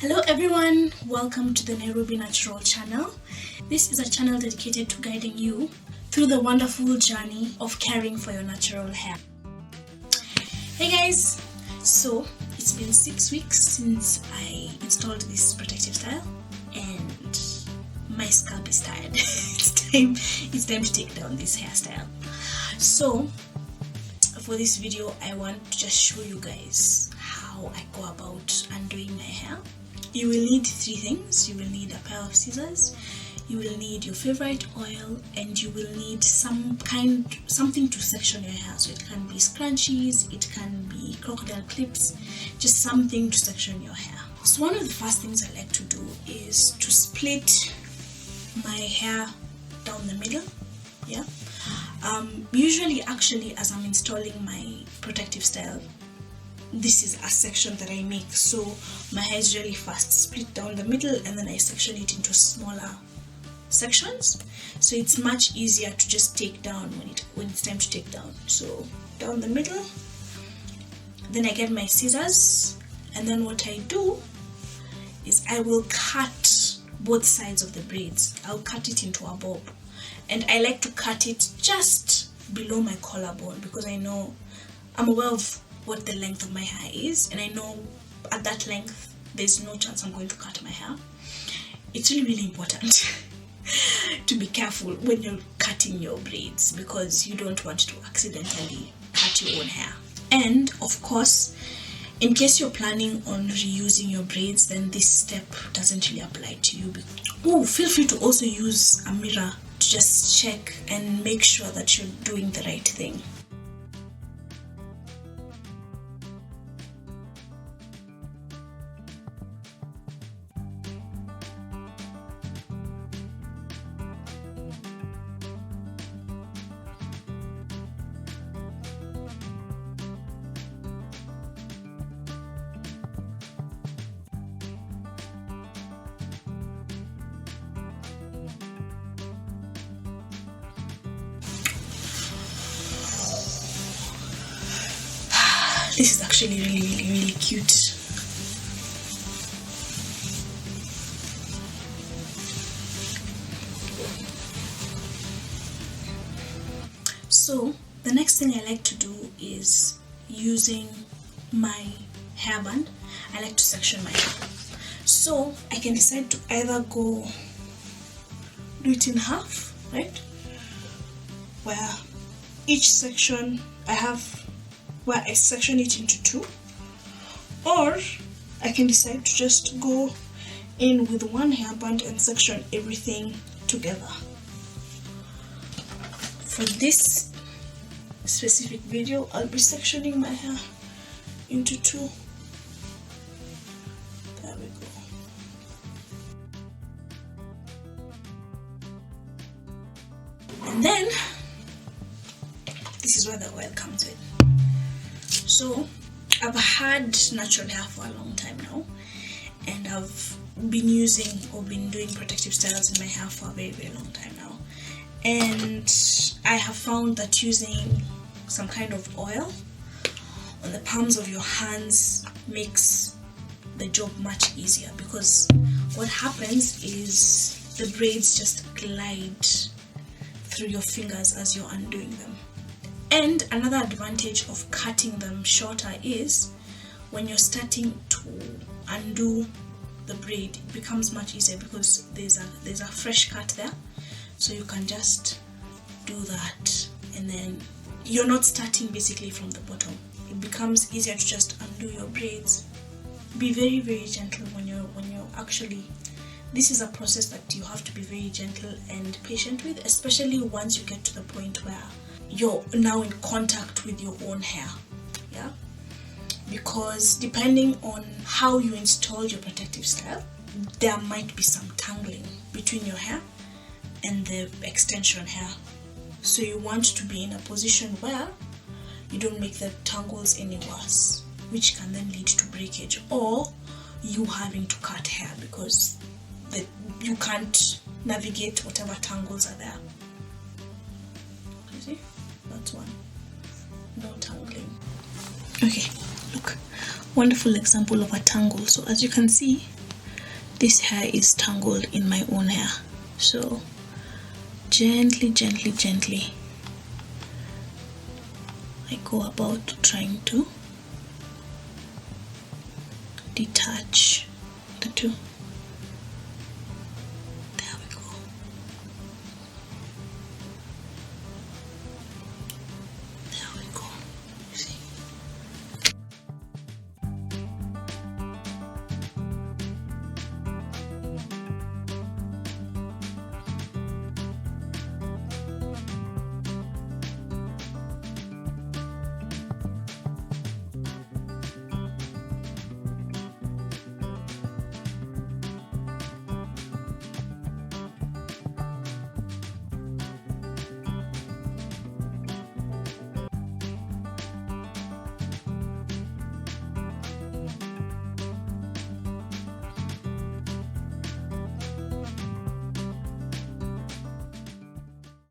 Hello everyone, welcome to the Nairobi Natural channel. This is a channel dedicated to guiding you through the wonderful journey of caring for your natural hair. Hey guys, so it's been 6 weeks since I installed this protective style and my scalp is tired. It's time to take down this hairstyle. So for this video I want to just show you guys how I go about undoing my hair. You will need 3 things. You will need a pair of scissors, you will need your favorite oil, and you will need something to section your hair. So it can be scrunchies, it can be crocodile clips, just something to section your hair. So one of the first things I like to do is to split my hair down the middle. Yeah. Usually actually as I'm installing my protective style, this is a section that I make, so my hair is really first split down the middle and then I section it into smaller sections, so it's much easier to just take down when it's time to take down. So down the middle, then I get my scissors, and then what I do is I will cut both sides of the braids. I'll cut it into a bob, and I like to cut it just below my collarbone because I'm aware of what the length of my hair is, and I know at that length there's no chance I'm going to cut my hair. It's really important to be careful when you're cutting your braids because you don't want to accidentally cut your own hair. And of course, in case you're planning on reusing your braids, then this step doesn't really apply to you. Feel free to also use a mirror to just check and make sure that you're doing the right thing. This is actually really cute. So the next thing I like to do is using my hairband. I like to section my hair. So I can decide to either do it in half, right? Where each section where I section it into 2, or I can decide to just go in with one hairband and section everything together. For this specific video, I'll be sectioning my hair into 2. There we go. And then this is where the oil comes in. So I've had natural hair for a long time now, and I've been doing protective styles in my hair for a very long time now, and I have found that using some kind of oil on the palms of your hands makes the job much easier, because what happens is the braids just glide through your fingers as you're undoing them. And another advantage of cutting them shorter is when you're starting to undo the braid, it becomes much easier because there's a fresh cut there, so you can just do that, and then you're not starting basically from the bottom. It becomes easier to just undo your braids. Be very gentle when you're actually. This is a process that you have to be very gentle and patient with, especially once you get to the point where you're now in contact with your own hair. Yeah, because depending on how you install your protective style, there might be some tangling between your hair and the extension hair, so you want to be in a position where you don't make the tangles any worse, which can then lead to breakage or you having to cut hair because you can't navigate whatever tangles are there. You see? That's one. No tangling. Okay, look. Wonderful example of a tangle. So as you can see, this hair is tangled in my own hair. So gently I go about trying to detach the two.